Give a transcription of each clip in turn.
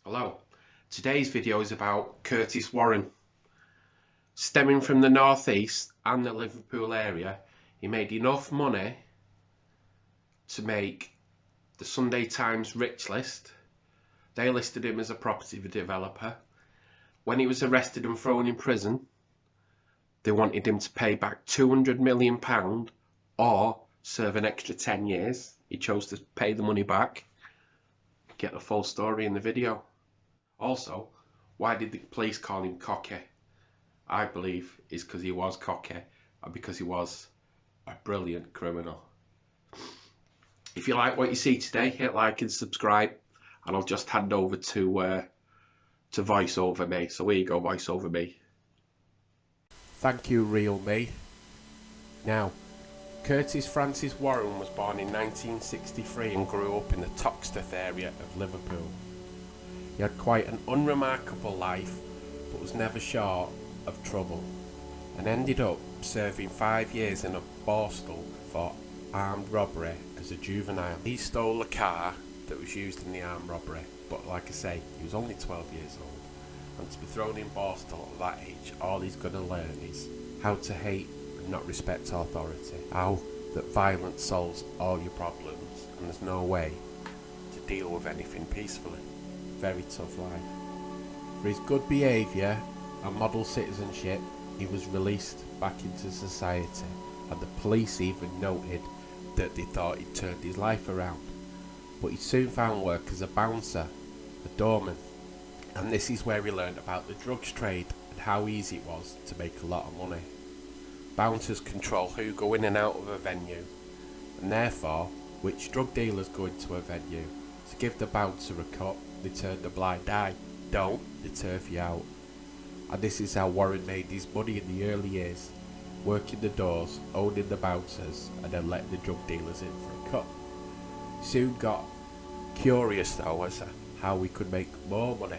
Hello, today's video is about Curtis Warren. Stemming from the northeast and the Liverpool area, he made enough money to make the Sunday Times rich list. They listed him as a property developer. When he was arrested and thrown in prison, they wanted him to pay back £200 million or serve an extra 10 years. He chose to pay the money back. Get the full story in the video. Also, why did the police call him cocky? I believe it's because he was cocky and because he was a brilliant criminal. If you like what you see today, hit like and subscribe, and I'll just hand over to voice over me. So here you go, voice over me. Thank you, real me. Now, Curtis Francis Warren was born in 1963 and grew up in the Toxteth area of Liverpool. He had quite an unremarkable life, but was never short of trouble, and ended up serving 5 years in a Borstal for armed robbery as a juvenile. He stole a car that was used in the armed robbery, but like I say, he was only 12 years old, and to be thrown in Borstal at that age, all he's going to learn is how to hate and not respect authority, how that violence solves all your problems, and there's no way to deal with anything peacefully. Very tough life. For his good behaviour and model citizenship, he was released back into society, and the police even noted that they thought he'd turned his life around. But he soon found work as a bouncer, a doorman, and this is where he learned about the drugs trade and how easy it was to make a lot of money. Bouncers control who go in and out of a venue, and therefore which drug dealers go into a venue. To give the bouncer a cut, they turn a blind eye. Don't, they turf you out. And this is how Warren made his money in the early years, working the doors, owning the bouncers, and then letting the drug dealers in for a cut. He soon got curious though as to how we could make more money,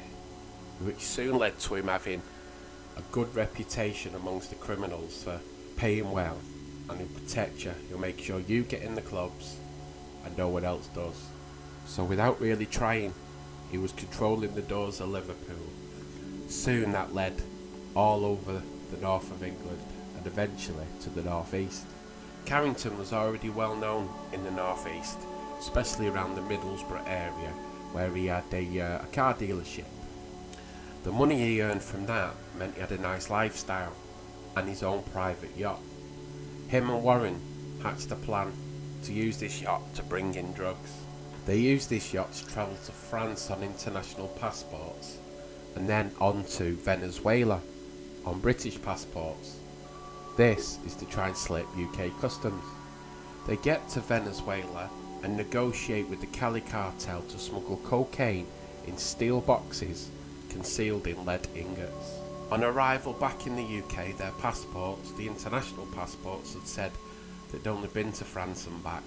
which soon led to him having a good reputation amongst the criminals for paying well, and he'll protect you. He'll make sure you get in the clubs and no one else does. So without really trying, he was controlling the doors of Liverpool. Soon that led all over the north of England and eventually to the northeast. Carrington was already well known in the northeast, especially around the Middlesbrough area, where he had a car dealership. The money he earned from that meant he had a nice lifestyle and his own private yacht. Him and Warren hatched a plan to use this yacht to bring in drugs. They used this yacht to travel to France on international passports, and then on to Venezuela on British passports. This is to try and slip UK customs. They get to Venezuela and negotiate with the Cali cartel to smuggle cocaine in steel boxes concealed in lead ingots. On arrival back in the UK, their passports, the international passports, had said they'd only been to France and back.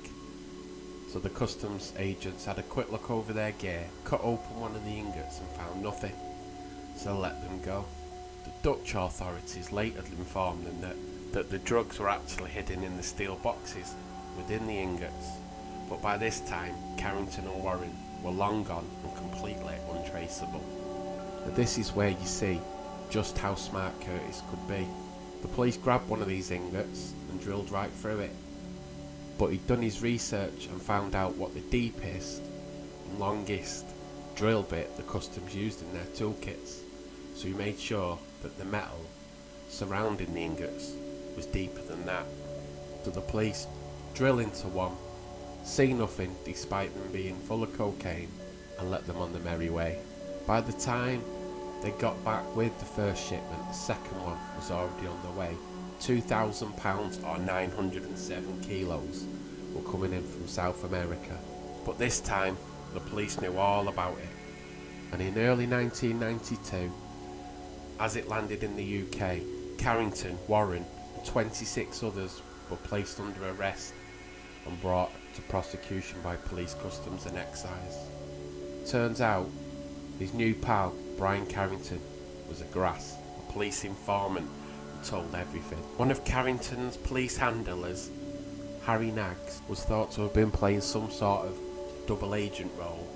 So the customs agents had a quick look over their gear, cut open one of the ingots and found nothing, so let them go. The Dutch authorities later informed them that the drugs were actually hidden in the steel boxes within the ingots, but by this time Carrington and Warren were long gone and completely untraceable. And this is where you see just how smart Curtis could be. The police grabbed one of these ingots and drilled right through it, but he'd done his research and found out what the deepest and longest drill bit the customs used in their toolkits, so he made sure that the metal surrounding the ingots was deeper than that. So the police drill into one, see nothing despite them being full of cocaine, and let them on the merry way. By the time they got back with the first shipment, the second one was already on the way. £2,000 or 907 kilos were coming in from South America. But this time the police knew all about it, and in early 1992, as it landed in the UK, Carrington, Warren and 26 others were placed under arrest and brought to prosecution by police, customs and excise. Turns out his new pal Brian Carrington was a grass, a police informant who told everything. One of Carrington's police handlers, Harry Naggs, was thought to have been playing some sort of double agent role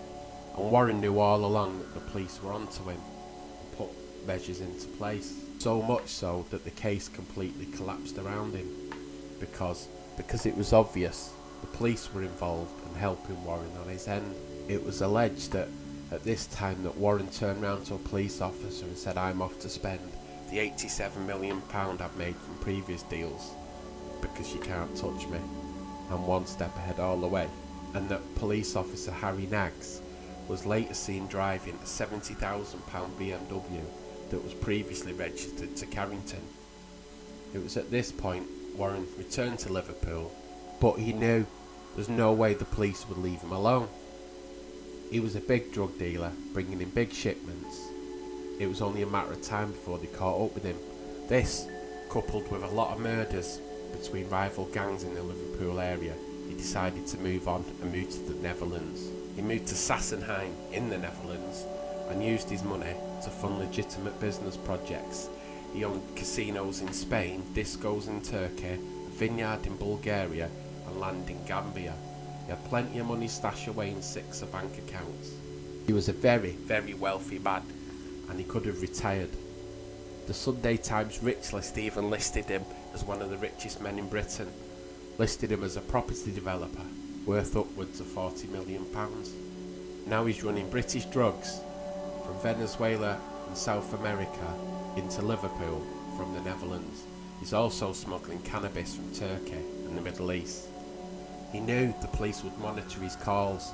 And Warren knew all along that the police were onto him and put measures into place. So much so that the case completely collapsed around him because it was obvious the police were involved and helping Warren on his end. It was alleged that at this time that Warren turned round to a police officer and said, "I'm off to spend the £87 million I've made from previous deals because you can't touch me. I'm one step ahead all the way." And that police officer Harry Naggs was later seen driving a £70,000 BMW that was previously registered to Carrington. It was at this point Warren returned to Liverpool, but he knew there's no way the police would leave him alone. He was a big drug dealer, bringing in big shipments. It was only a matter of time before they caught up with him. This, coupled with a lot of murders between rival gangs in the Liverpool area, he decided to move on and move to the Netherlands. He moved to Sassenheim in the Netherlands and used his money to fund legitimate business projects. He owned casinos in Spain, discos in Turkey, a vineyard in Bulgaria and land in Gambia. He had plenty of money stashed away in 6 bank accounts. He was a very, very wealthy man and he could have retired. The Sunday Times Rich List even listed him as one of the richest men in Britain, listed him as a property developer worth upwards of £40 million. Now he's running British drugs from Venezuela and South America into Liverpool from the Netherlands. He's also smuggling cannabis from Turkey and the Middle East. He knew the police would monitor his calls,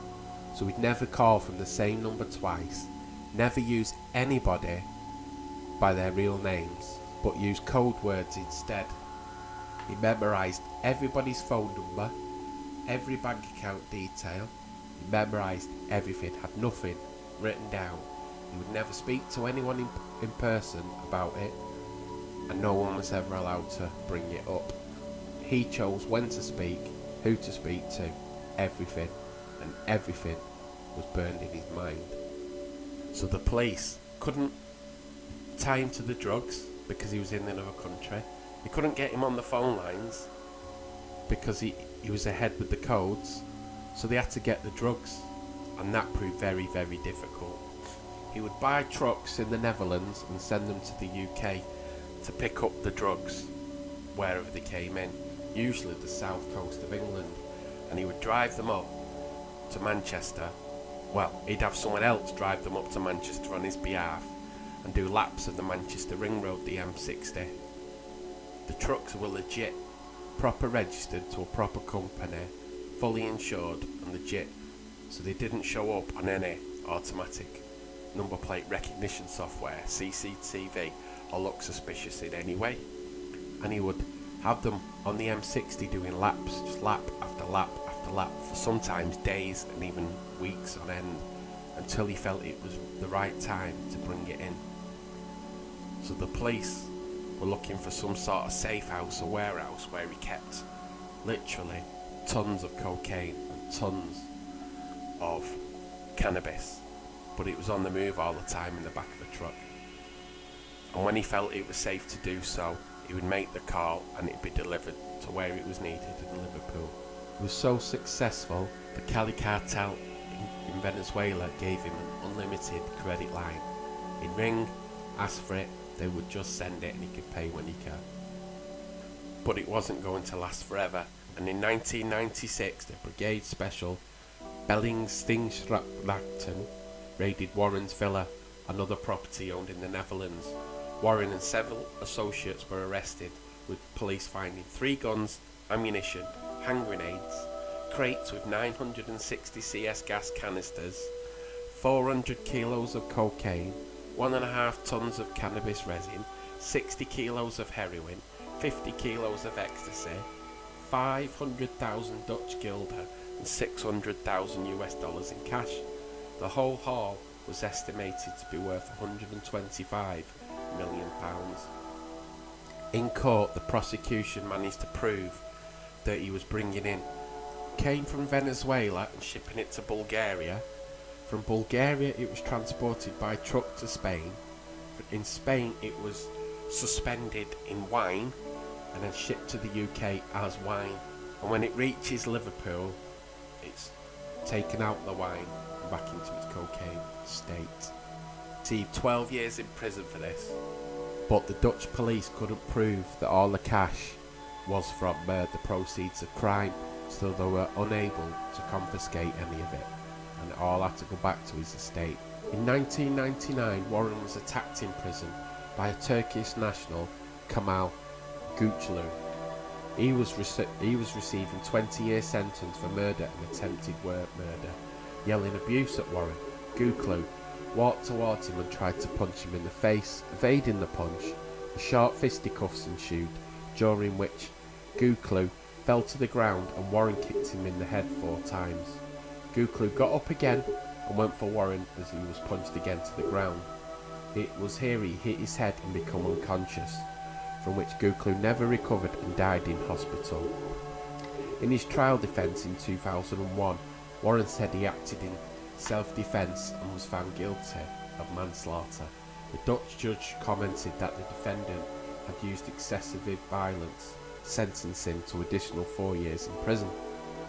so he'd never call from the same number twice, never use anybody by their real names, but use code words instead. He memorised everybody's phone number, every bank account detail. He memorised everything, had nothing written down. He would never speak to anyone in person about it, and no one was ever allowed to bring it up. He chose when to speak, who to speak to, everything, and everything was burned in his mind. So the police couldn't tie him to the drugs because he was in another country. They couldn't get him on the phone lines because he was ahead with the codes, so they had to get the drugs, and that proved very, very difficult. He would buy trucks in the Netherlands and send them to the UK to pick up the drugs wherever they came in, usually the south coast of England, and he would drive them up to Manchester. Well, he'd have someone else drive them up to Manchester on his behalf and do laps of the Manchester Ring Road, the M60. The trucks were legit, proper registered to a proper company, fully insured and legit, so they didn't show up on any automatic number plate recognition software, CCTV, or look suspicious in any way. And he would have them on the M60 doing laps, just lap after lap after lap, for sometimes days and even weeks on end, until he felt it was the right time to bring it in. So the police were looking for some sort of safe house or warehouse where he kept literally tons of cocaine and tons of cannabis, but it was on the move all the time in the back of the truck. And when he felt it was safe to do so, he would make the call and it'd be delivered to where it was needed in Liverpool. He was so successful, the Cali cartel in Venezuela gave him an unlimited credit line. He'd ring, ask for it, they would just send it and he could pay when he can. But it wasn't going to last forever, and in 1996 the Brigade Special Bellingstingsrachten raided Warren's villa, another property owned in the Netherlands. Warren and several associates were arrested, with police finding 3 guns, ammunition, hand grenades, crates with 960 CS gas canisters, 400 kilos of cocaine, 1.5 tons of cannabis resin, 60 kilos of heroin, 50 kilos of ecstasy, 500,000 Dutch guilder and $600,000 US in cash. The whole haul was estimated to be worth £125 million. In court, the prosecution managed to prove that he was bringing in came from Venezuela and shipping it to Bulgaria. From Bulgaria it was transported by truck to Spain. In Spain it was suspended in wine and then shipped to the UK as wine, and when it reaches Liverpool it's taken out the wine and back into its cocaine state. Received 12 years in prison for this, but the Dutch police couldn't prove that all the cash was from the proceeds of crime, so they were unable to confiscate any of it, and it all had to go back to his estate. In 1999, Warren was attacked in prison by a Turkish national, Kemal Kılıçdaroğlu. He was receiving 20-year sentence for murder and attempted murder. Yelling abuse at Warren, Kılıçdaroğlu walked towards him and tried to punch him in the face. Evading the punch, a short fisticuffs ensued, during which Kılıçdaroğlu fell to the ground and Warren kicked him in the head 4 times. Kılıçdaroğlu got up again and went for Warren as he was punched again to the ground. It was here he hit his head and became unconscious, from which Kılıçdaroğlu never recovered and died in hospital. In his trial defence in 2001, Warren said he acted in self-defence and was found guilty of manslaughter. The Dutch judge commented that the defendant had used excessive violence, sentencing to additional 4 years in prison,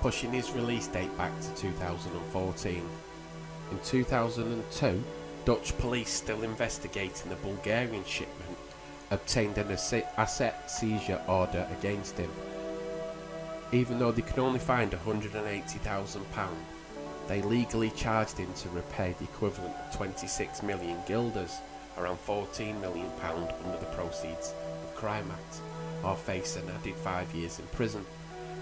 pushing his release date back to 2014. In 2002, Dutch police, still investigating the Bulgarian shipment, obtained an asset seizure order against him. Even though they could only find £180,000, they legally charged him to repay the equivalent of 26 million guilders, around £14 million under the Proceeds of Crime Act, or face an added 5 years in prison.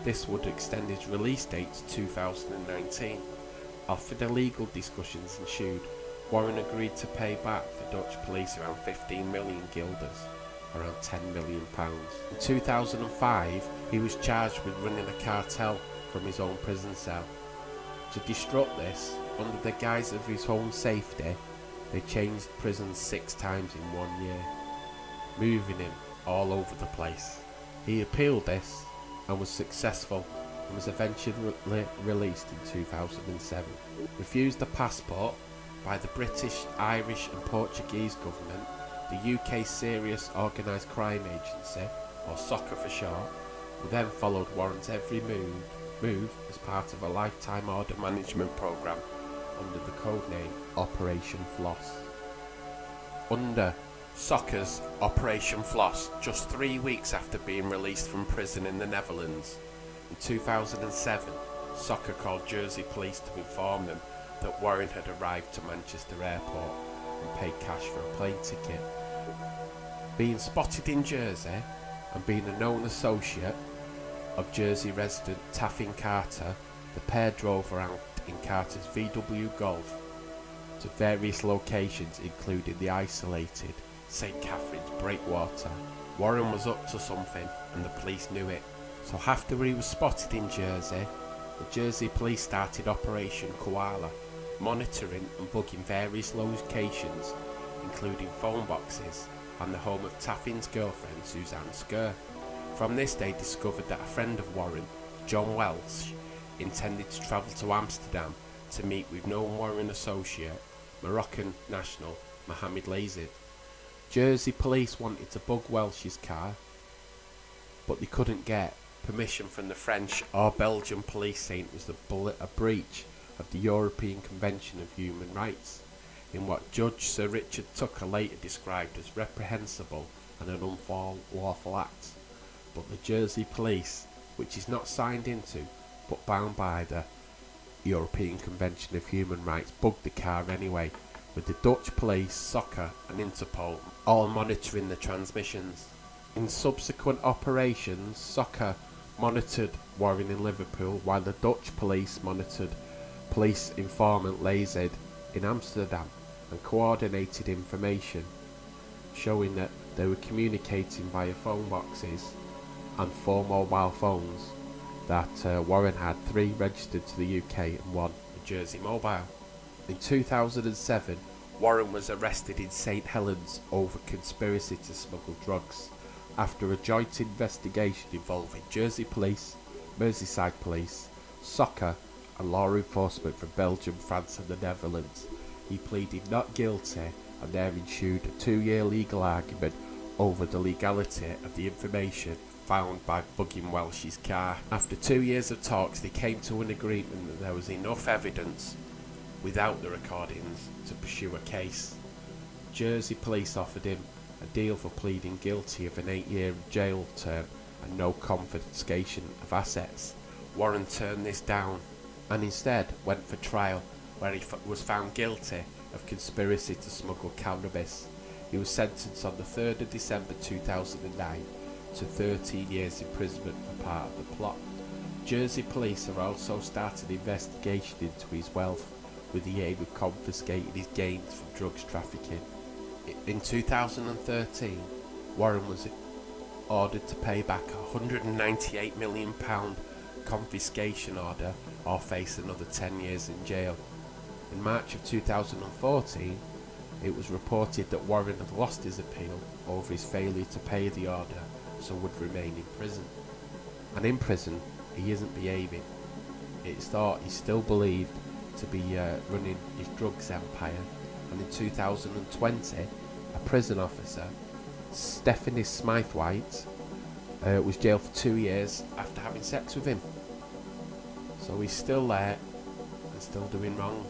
This would extend his release date to 2019. After the legal discussions ensued, Warren agreed to pay back the Dutch police around 15 million guilders, around £10 million. In 2005, he was charged with running a cartel from his own prison cell. To disrupt this, under the guise of his own safety, they changed prisons 6 times in 1 year, moving him all over the place. He appealed this and was successful, and was eventually released in 2007. Refused a passport by the British, Irish and Portuguese government, the UK's Serious Organised Crime Agency, or SOCA for short, who then followed Warren's every move as part of a lifetime order management programme under the codename Operation Floss. Under SOCA's Operation Floss, just 3 weeks after being released from prison in the Netherlands, in 2007, SOCA called Jersey police to inform them that Warren had arrived to Manchester Airport and paid cash for a plane ticket. Being spotted in Jersey and being a known associate of Jersey resident Taffin Carter, the pair drove around in Carter's VW Golf to various locations, including the isolated St. Catherine's Breakwater. Warren was up to something and the police knew it. So after he was spotted in Jersey, the Jersey police started Operation Koala, monitoring and bugging various locations, including phone boxes and the home of Taffin's girlfriend Suzanne Skur. From this they discovered that a friend of Warren, John Welsh, intended to travel to Amsterdam to meet with known Warren associate, Moroccan national Mohamed Lazid. Jersey police wanted to bug Welsh's car, but they couldn't get permission from the French or Belgian police, saying it was a breach of the European Convention of Human Rights, in what Judge Sir Richard Tucker later described as reprehensible and an unlawful act. But the Jersey police, which is not signed into but bound by the European Convention of Human Rights, bugged the car anyway, with the Dutch police, SOCA and Interpol all monitoring the transmissions. In subsequent operations, SOCA monitored Warren in Liverpool, while the Dutch police monitored police informant Lazid in Amsterdam and coordinated information, showing that they were communicating via phone boxes and 4 mobile phones, that Warren had 3 registered to the UK and 1 a Jersey mobile. In 2007, Warren was arrested in St Helens over conspiracy to smuggle drugs, after a joint investigation involving Jersey police, Merseyside police, SOCA and law enforcement from Belgium, France and the Netherlands. He pleaded not guilty, and there ensued a 2-year legal argument over the legality of the information found by bugging Welsh's car. After 2 years of talks, they came to an agreement that there was enough evidence without the recordings to pursue a case. Jersey police offered him a deal for pleading guilty of an 8-year jail term and no confiscation of assets. Warren turned this down and instead went for trial, where he was found guilty of conspiracy to smuggle cannabis. He was sentenced on the 3rd of December 2009 to 13 years imprisonment for part of the plot. Jersey police have also started an investigation into his wealth with the aim of confiscating his gains from drugs trafficking. In 2013, Warren was ordered to pay back a £198 million confiscation order or face another 10 years in jail. In March of 2014, it was reported that Warren had lost his appeal over his failure to pay the order, so would remain in prison. And in prison, he isn't behaving. It's thought he's still believed to be running his drugs empire, and in 2020, a prison officer, Stephanie Smythe-White, was jailed for 2 years after having sex with him. So he's still there and still doing wrong.